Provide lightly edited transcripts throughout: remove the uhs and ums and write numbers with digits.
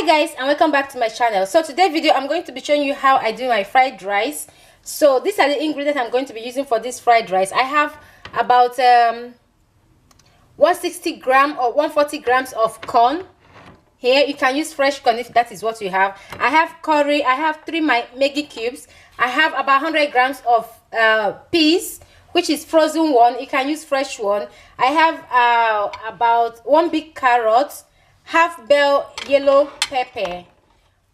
Hi guys, and welcome back to my channel. So today's video I'm going to be showing you how I do my fried rice. So these are the ingredients I'm going to be using for this fried rice. I have about 160 gram or 140 grams of corn. Here you can use fresh corn if that is what you have. I have curry, I have 3 Maggi cubes, I have about 100 grams of peas, which is frozen one. You can use fresh one. I have about 1 big carrot, half bell yellow pepper.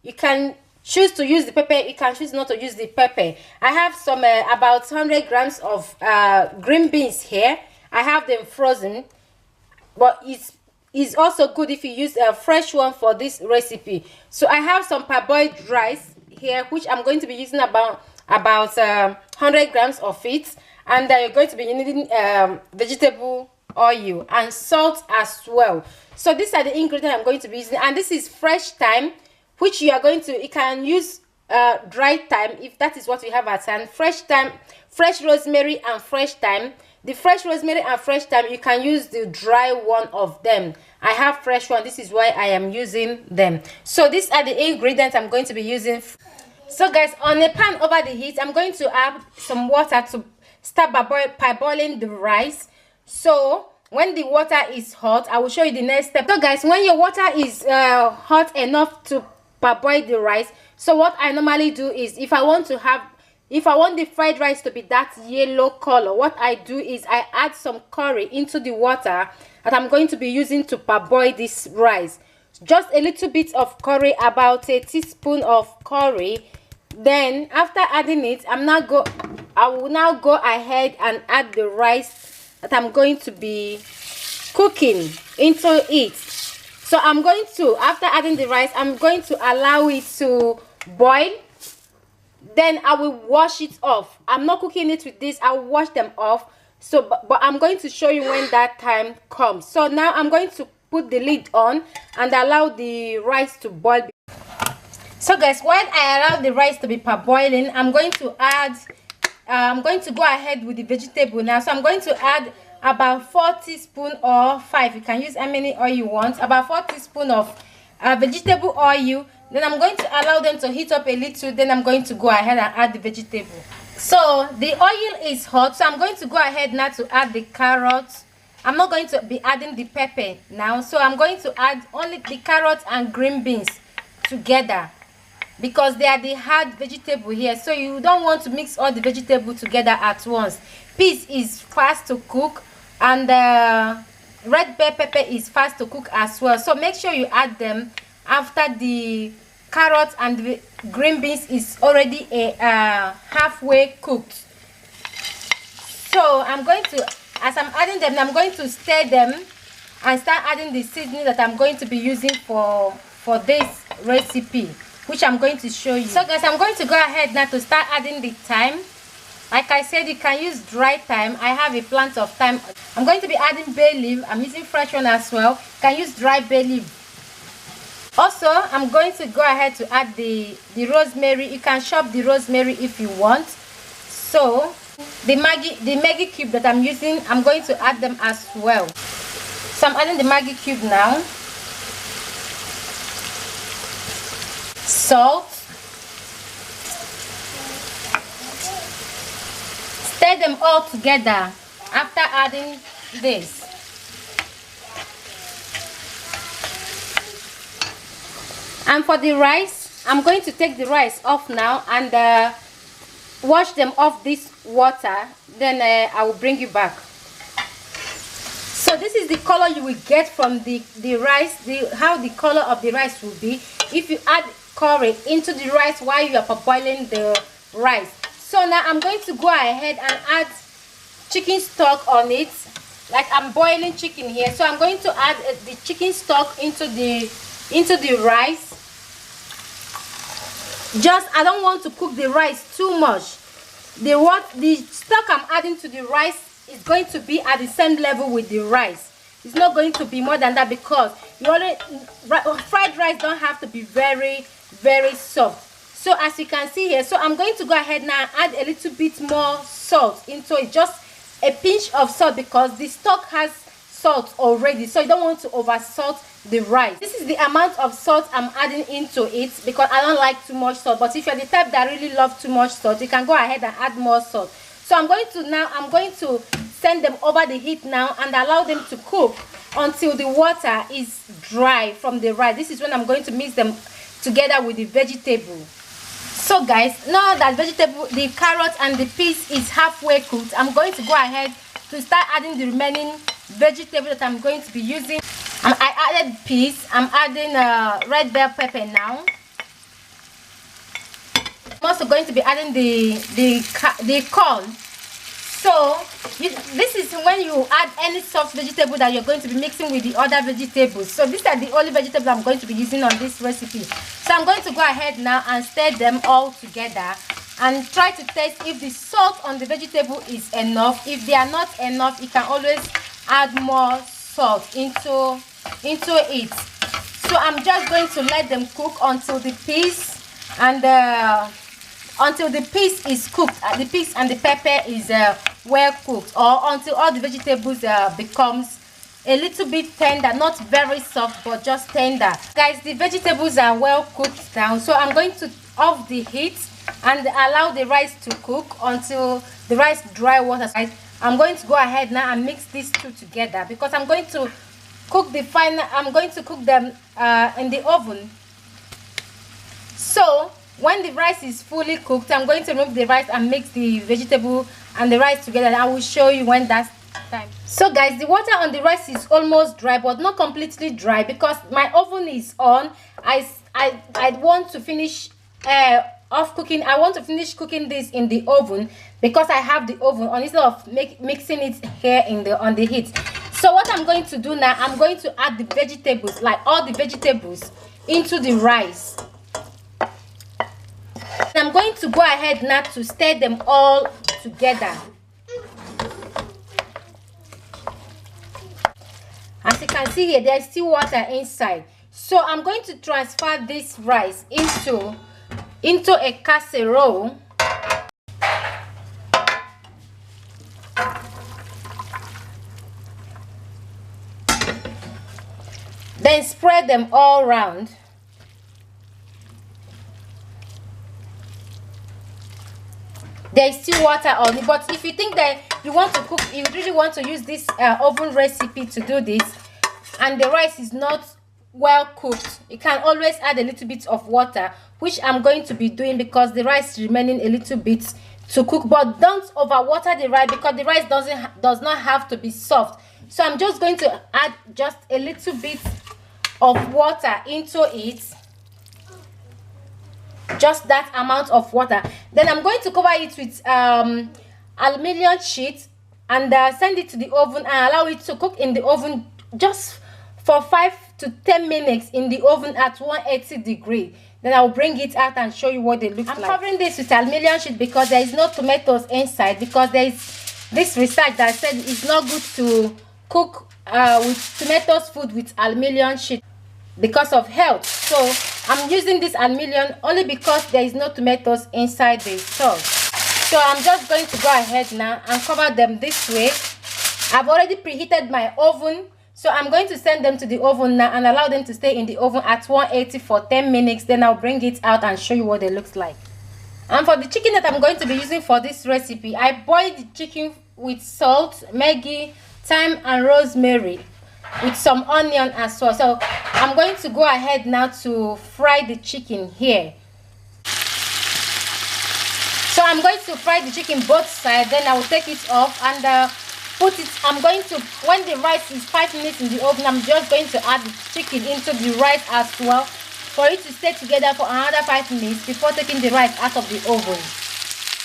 You can choose to use the pepper, you can choose not to use the pepper. I have some about 100 grams of green beans here. I have them frozen, but it's also good if you use a fresh one for this recipe. So I have some parboiled rice here, which I'm going to be using about 100 grams of it, and you're going to be needing vegetable oil and salt as well. So these are the ingredients I'm going to be using, and this is fresh thyme, which you can use dry thyme if that is what you have at hand. Fresh thyme, fresh rosemary and fresh thyme. The fresh rosemary and fresh thyme, you can use the dry one of them. I have fresh one, this is why I am using them. So these are the ingredients I'm going to be using. So guys, on a pan over the heat, I'm going to add some water to start parboiling the rice. So when the water is hot, I will show you the next step. So guys, when your water is hot enough to parboil the rice, so what I normally do is, if I want the fried rice to be that yellow color, what I do is I add some curry into the water that I'm going to be using to parboil this rice. Just a little bit of curry, about a teaspoon of curry. Then after adding it, I will now go ahead and add the rice that I'm going to be cooking into it. So after adding the rice, I'm going to allow it to boil. Then I will wash it off. I'm not cooking it with this, I'll wash them off. So but I'm going to show you when that time comes. So now I'm going to put the lid on and allow the rice to boil. So guys, while I allow the rice to be parboiling, I'm going to go ahead with the vegetable now. So I'm going to add about 4 teaspoons or 5, you can use how many oil you want, about 4 teaspoons of vegetable oil. Then I'm going to allow them to heat up a little. Then I'm going to go ahead and add the vegetable. So the oil is hot, so I'm going to go ahead now to add the carrots. I'm not going to be adding the pepper now, so I'm going to add only the carrots and green beans together, because they are the hard vegetable here, so you don't want to mix all the vegetable together at once. Peas is fast to cook, and red bell pepper is fast to cook as well, so make sure you add them after the carrots and the green beans is already halfway cooked. So as I'm adding them, I'm going to stir them and start adding the seasoning that I'm going to be using for this recipe, which I'm going to show you. So guys, I'm going to go ahead now to start adding the thyme. Like I said, you can use dry thyme. I have a plant of thyme. I'm going to be adding bay leaf. I'm using fresh one as well. You can use dry bay leaf. Also, I'm going to go ahead to add the rosemary. You can chop the rosemary if you want. So the Maggi cube that I'm using, I'm going to add them as well. So I'm adding the Maggi cube now. Salt. Stir them all together after adding this. And for the rice, I'm going to take the rice off now and wash them off this water. Then I will bring you back. So this is the color you will get from the rice, how the color of the rice will be if you add curry into the rice while you are parboiling the rice. So now I'm going to go ahead and add chicken stock on it. Like I'm boiling chicken here, so I'm going to add the chicken stock into the rice. I don't want to cook the rice too much. The stock I'm adding to the rice is going to be at the same level with the rice. It's not going to be more than that, because fried rice don't have to be very soft. So as you can see here, so I'm going to go ahead now and add a little bit more salt into it, just a pinch of salt, because the stock has salt already, so you don't want to over salt the rice. This is the amount of salt I'm adding into it because I don't like too much salt. But if you're the type that really love too much salt, you can go ahead and add more salt. So I'm going to send them over the heat now and allow them to cook until the water is dry from the rice. This is when I'm going to mix them together with the vegetable. So guys, now that the carrot and the peas is halfway cooked, I'm going to go ahead to start adding the remaining vegetable that I'm going to be using. I added peas. I'm adding red bell pepper now. I'm also going to be adding the corn. So this is when you add any soft vegetable that you're going to be mixing with the other vegetables. So these are the only vegetables I'm going to be using on this recipe. So I'm going to go ahead now and stir them all together and try to taste if the salt on the vegetable is enough. If they are not enough, you can always add more salt into it. So I'm just going to let them cook until the peas and until the peas is cooked, the peas and the pepper is well cooked, or until all the vegetables becomes a little bit tender, not very soft but just tender. Guys, the vegetables are well cooked now, so I'm going to off the heat and allow the rice to cook until the rice dry water. I'm going to go ahead now and mix these two together because I'm going to cook them in the oven. So when the rice is fully cooked, I'm going to remove the rice and mix the vegetable and the rice together. I will show you when that's time. So guys, the water on the rice is almost dry but not completely dry because my oven is on. I want to finish off cooking. I want to finish cooking this in the oven because I have the oven on instead of mixing it here on the heat. So what I'm going to do now, I'm going to add the vegetables, like all the vegetables, into the rice. I'm going to go ahead now to stir them all together. As you can see here, there's still water inside. So I'm going to transfer this rice into a casserole. Then spread them all around. There is still water on it, but if you think that you want to cook, you really want to use this oven recipe to do this, and the rice is not well cooked, you can always add a little bit of water, which I'm going to be doing because the rice is remaining a little bit to cook. But don't overwater the rice because the rice does not have to be soft. So I'm just going to add just a little bit of water into it, just that amount of water. Then I'm going to cover it with aluminium sheet and send it to the oven and allow it to cook in the oven just for 5 to 10 minutes in the oven at 180 degrees. Then I'll bring it out and show you what they look like. I'm covering this with aluminium sheet because there is no tomatoes inside, because there is this research that said it's not good to cook with tomatoes food with aluminium sheet because of health. So I'm using this aluminium only because there is no tomatoes inside the sauce. So I'm just going to go ahead now and cover them this way. I've already preheated my oven, so I'm going to send them to the oven now and allow them to stay in the oven at 180 for 10 minutes. Then I'll bring it out and show you what it looks like. And for the chicken that I'm going to be using for this recipe, I boiled the chicken with salt, Maggi, thyme and rosemary, with some onion as well. So I'm going to go ahead now to fry the chicken here. So I'm going to fry the chicken both sides, then I will take it off and put it. I'm going to, when the rice is 5 minutes in the oven, I'm just going to add the chicken into the rice as well for it to stay together for another 5 minutes before taking the rice out of the oven.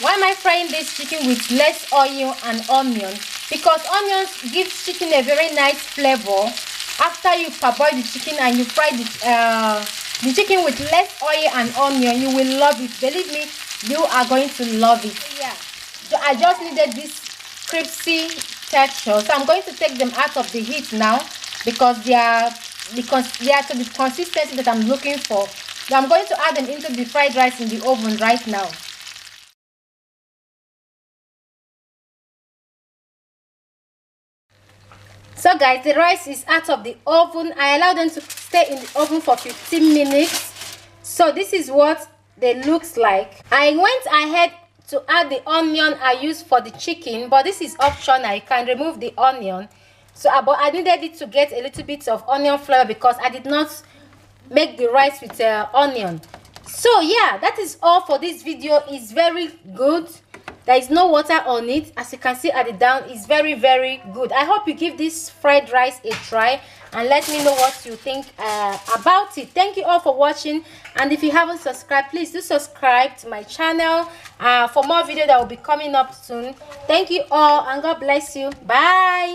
Why am I frying this chicken with less oil and onion? Because onions give chicken a very nice flavor. After you parboil the chicken and you fry the chicken with less oil and onion, you will love it. Believe me, you are going to love it. Yeah, I just needed this crispy texture, so I'm going to take them out of the heat now because they are to the consistency that I'm looking for. So I'm going to add them into the fried rice in the oven right now. So guys, the rice is out of the oven. I allowed them to stay in the oven for 15 minutes. So this is what they looks like. I went ahead to add the onion I used for the chicken, but this is optional. You can remove the onion. So but I needed it to get a little bit of onion flavor because I did not make the rice with onion. So yeah, that is all for this video. It's very good. There is no water on it. As you can see at the down, it's very good. I hope you give this fried rice a try and let me know what you think about it. Thank you all for watching, and if you haven't subscribed, please do subscribe to my channel for more videos that will be coming up soon. Thank you all, and God bless you. Bye.